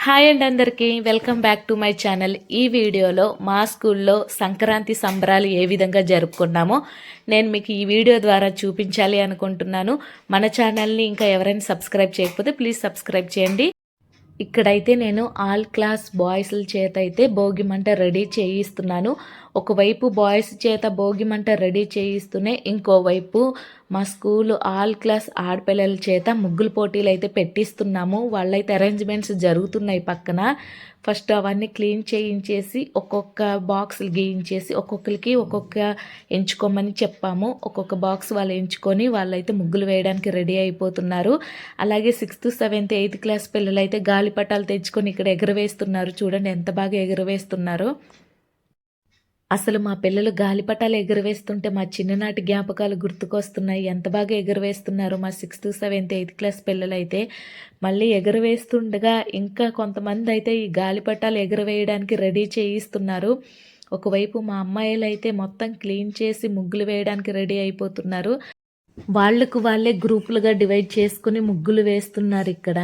Hi అండి అందరికీ welcome back to my channel. ఈ వీడియోలో మా స్కూల్లో సంక్రాంతి సంబరాలు ఏ విధంగా జరుపుకున్నామో నేను మీకు ఈ వీడియో ద్వారా చూపించాలి అనుకుంటున్నాను. మన ఛానల్ని ఇంకా ఎవరైనా సబ్స్క్రైబ్ చేయకపోతే ప్లీజ్ సబ్స్క్రైబ్ చేయండి. ఇక్కడైతే నేను ఆల్ క్లాస్ బాయ్స్ల చేత అయితే భోగిమంట రెడీ చేయిస్తున్నాను. ఒకవైపు బాయ్స్ చేత భోగిమంట రెడీ చేయిస్తూనే ఇంకోవైపు మా స్కూల్ ఆల్ క్లాస్ ఆడపిల్లల చేత ముగ్గులు పోటీలు అయితే పెట్టిస్తున్నాము. వాళ్ళైతే అరేంజ్మెంట్స్ జరుగుతున్నాయి పక్కన. ఫస్ట్ అవన్నీ క్లీన్ చేయించేసి ఒక్కొక్క బాక్స్లు గీయించేసి ఒక్కొక్కరికి ఒక్కొక్క ఎంచుకోమని చెప్పాము. ఒక్కొక్క బాక్స్ వాళ్ళు ఎంచుకొని వాళ్ళైతే ముగ్గులు వేయడానికి రెడీ అయిపోతున్నారు. అలాగే 6th 7th 8th క్లాస్ పిల్లలు అయితే గాలిపటాలు తెచ్చుకొని ఇక్కడ ఎగురవేస్తున్నారు. చూడండి ఎంత బాగా ఎగురవేస్తున్నారో. అసలు మా పిల్లలు గాలిపటాలు ఎగురవేస్తుంటే మా చిన్ననాటి జ్ఞాపకాలు గుర్తుకొస్తున్నాయి. ఎంత బాగా ఎగురవేస్తున్నారు మా 6th 7th 8th క్లాస్ పిల్లలైతే. మళ్ళీ ఎగురవేస్తుండగా ఇంకా కొంతమంది అయితే ఈ గాలిపటాలు ఎగురవేయడానికి రెడీ చేయిస్తున్నారు. ఒకవైపు మా అమ్మాయిలు అయితే మొత్తం క్లీన్ చేసి ముగ్గులు వేయడానికి రెడీ అయిపోతున్నారు. వాళ్ళకు వాళ్ళే గ్రూపులుగా డివైడ్ చేసుకుని ముగ్గులు వేస్తున్నారు. ఇక్కడ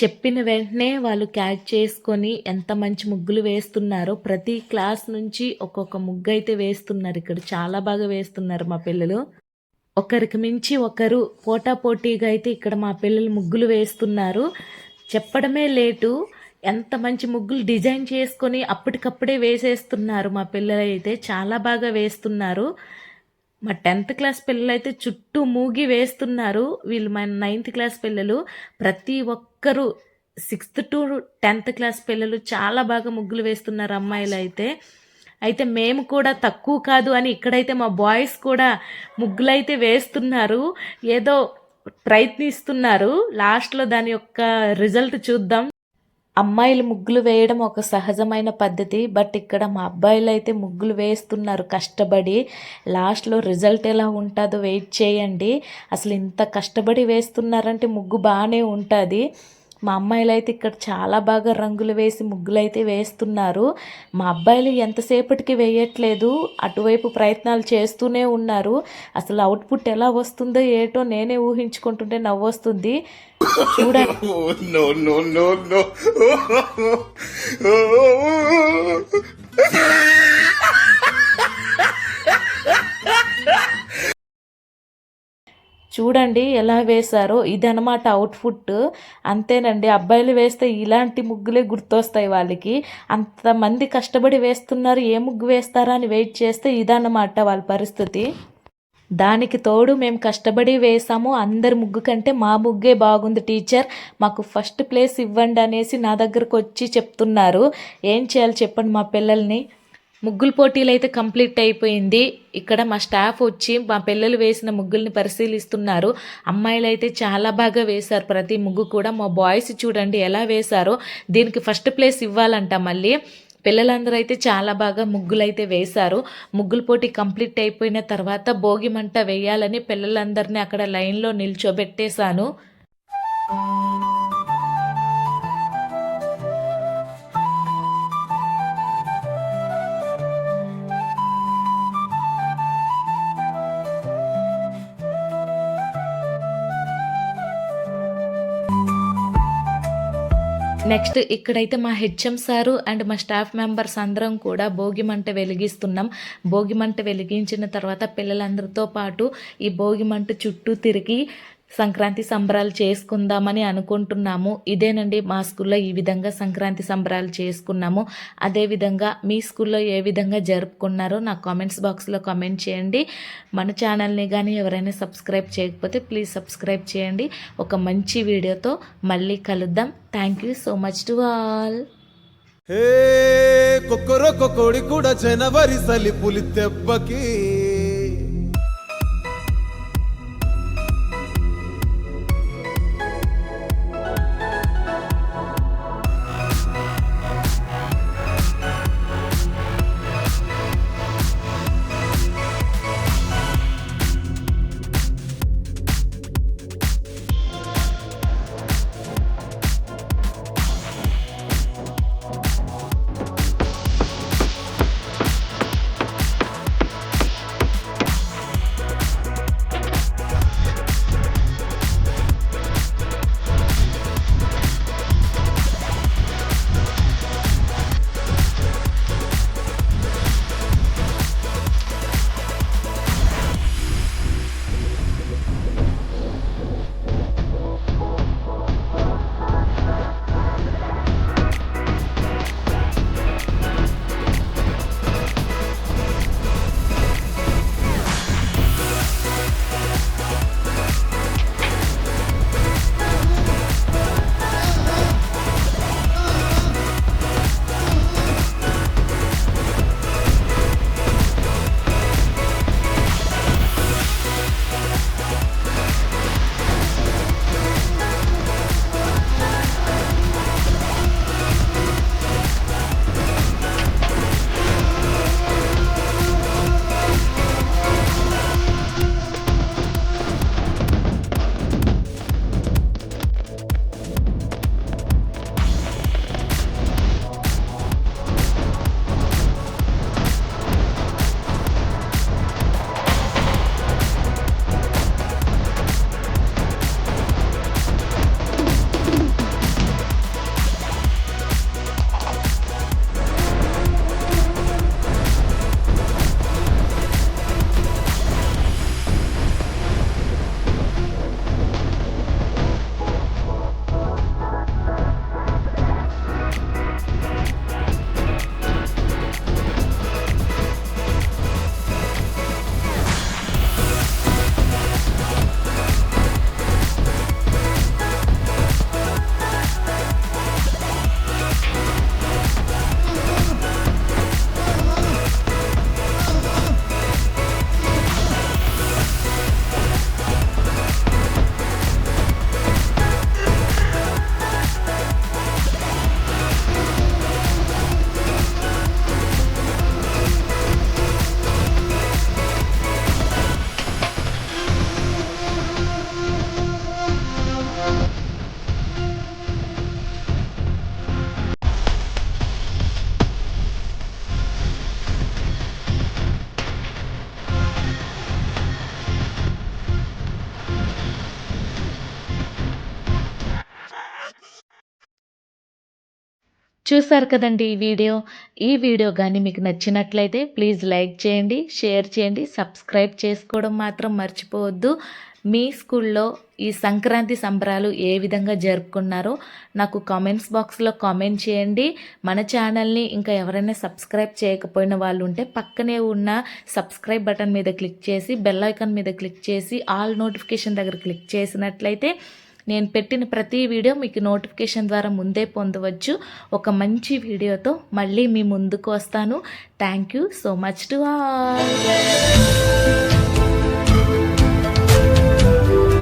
చెప్పిన వెంటనే వాళ్ళు క్యాచ్ చేసుకొని ఎంత మంచి ముగ్గులు వేస్తున్నారో. ప్రతి క్లాస్ నుంచి ఒక్కొక్క ముగ్గు అయితే వేస్తున్నారు. ఇక్కడ చాలా బాగా వేస్తున్నారు మా పిల్లలు. ఒకరికి మించి ఒకరు పోటాపోటీగా అయితే ఇక్కడ మా పిల్లలు ముగ్గులు వేస్తున్నారు. చెప్పడమే లేటు, ఎంత మంచి ముగ్గులు డిజైన్ చేసుకొని అప్పటికప్పుడే వేసేస్తున్నారు మా పిల్లలు అయితే. చాలా బాగా వేస్తున్నారు. మా 10th క్లాస్ పిల్లలు అయితే చుట్టూ మూగి వేస్తున్నారు. వీళ్ళు మా 9th క్లాస్ పిల్లలు. ప్రతి ఒక్కరూ 6th to 10th క్లాస్ పిల్లలు చాలా బాగా ముగ్గులు వేస్తున్నారు అమ్మాయిలు అయితే. అయితే మేము కూడా తక్కువ కాదు అని ఇక్కడైతే మా బాయ్స్ కూడా ముగ్గులైతే వేస్తున్నారు. ఏదో ప్రయత్నిస్తున్నారు. లాస్ట్లో దాని యొక్క రిజల్ట్ చూద్దాం. అమ్మాయిలు ముగ్గులు వేయడం ఒక సహజమైన పద్ధతి. బట్ ఇక్కడ మా అబ్బాయిలు అయితే ముగ్గులు వేస్తున్నారు కష్టపడి. లాస్ట్లో రిజల్ట్ ఎలా ఉంటుందో వెయిట్ చేయండి. అసలు ఇంత కష్టపడి వేస్తున్నారంటే ముగ్గు బాగానే ఉంటుంది. మా అమ్మాయిలు అయితే ఇక్కడ చాలా బాగా రంగులు వేసి ముగ్గులు అయితే వేస్తున్నారు. మా అబ్బాయిలు ఎంతసేపటికి వేయట్లేదు, అటువైపు ప్రయత్నాలు చేస్తూనే ఉన్నారు. అసలు అవుట్పుట్ ఎలా వస్తుందో ఏటో నేనే ఊహించుకుంటుంటే నవ్వొస్తుంది. చూడండి. చూడండి ఎలా వేశారో. ఇదనమాట అవుట్పుట్. అంతేనండి, అబ్బాయిలు వేస్తే ఇలాంటి ముగ్గులే గుర్తొస్తాయి వాళ్ళకి. అంతమంది కష్టపడి వేస్తున్నారు, ఏ ముగ్గు వేస్తారా అని వెయిట్ చేస్తే ఇదన్నమాట వాళ్ళ పరిస్థితి. దానికి తోడు మేము కష్టపడి వేసాము. అందరి ముగ్గు కంటే మా ముగ్గే బాగుంది టీచర్, మాకు ఫస్ట్ ప్లేస్ ఇవ్వండి అనేసి నా దగ్గరకు వచ్చి చెప్తున్నారు. ఏం చేయాలి చెప్పండి మా పిల్లల్ని. ముగ్గుల పోటీలు అయితే కంప్లీట్ అయిపోయింది. ఇక్కడ మా స్టాఫ్ వచ్చి మా పిల్లలు వేసిన ముగ్గుల్ని పరిశీలిస్తున్నారు. అమ్మాయిలు అయితే చాలా బాగా వేశారు ప్రతి ముగ్గు కూడా. మా బాయ్స్ చూడండి ఎలా వేశారో. దీనికి ఫస్ట్ ప్లేస్ ఇవ్వాలంట మళ్ళీ. పిల్లలందరూ అయితే చాలా బాగా ముగ్గులైతే వేశారు. ముగ్గుల పోటీ కంప్లీట్ అయిపోయిన తర్వాత భోగి మంట వేయాలని పిల్లలందరినీ అక్కడ లైన్లో నిల్చోబెట్టేశాను. నెక్స్ట్ ఇక్కడైతే మా హెచ్ఎం సారు అండ్ మా స్టాఫ్ మెంబర్స్ అందరం కూడా భోగిమంట వెలిగిస్తున్నాం. భోగిమంట వెలిగించిన తర్వాత పిల్లలందరితో పాటు ఈ భోగిమంట చుట్టూ తిరిగి సంక్రాంతి సంబరాలు చేసుకుందామని అనుకుంటున్నాము. ఇదేనండి మా స్కూల్లో ఈ విధంగా సంక్రాంతి సంబరాలు చేసుకున్నాము. అదేవిధంగా మీ స్కూల్లో ఏ విధంగా జరుపుకున్నారో నా కామెంట్స్ బాక్స్లో కామెంట్ చేయండి. మన ఛానల్ని కానీ ఎవరైనా సబ్స్క్రైబ్ చేయకపోతే ప్లీజ్ సబ్స్క్రైబ్ చేయండి. ఒక మంచి వీడియోతో మళ్ళీ కలుద్దాం. Thank you so much to all. కొక్కరొక్క కోడి కూడా జనవరి సలి పులి దెబ్బకి చూసారు కదండి ఈ వీడియో కానీ మీకు నచ్చినట్లయితే ప్లీజ్ లైక్ చేయండి, షేర్ చేయండి, సబ్స్క్రైబ్ చేసుకోవడం మాత్రం మర్చిపోవద్దు. మీ స్కూల్లో ఈ సంక్రాంతి సంబరాలు ఏ విధంగా జరుపుకున్నారో నాకు కామెంట్స్ బాక్స్లో కామెంట్ చేయండి. మన ఛానల్ని ఇంకా ఎవరైనా సబ్స్క్రైబ్ చేయకపోయిన వాళ్ళు ఉంటే పక్కనే ఉన్న సబ్స్క్రైబ్ బటన్ మీద క్లిక్ చేసి బెల్ ఐకాన్ మీద క్లిక్ చేసి ఆల్ నోటిఫికేషన్ దగ్గర క్లిక్ చేసినట్లయితే నేను పెట్టిన ప్రతి వీడియో మీకు నోటిఫికేషన్ ద్వారా ముందే పొందవచ్చు. ఒక మంచి వీడియోతో మళ్ళీ మీ ముందుకు వస్తాను. Thank you so much to all.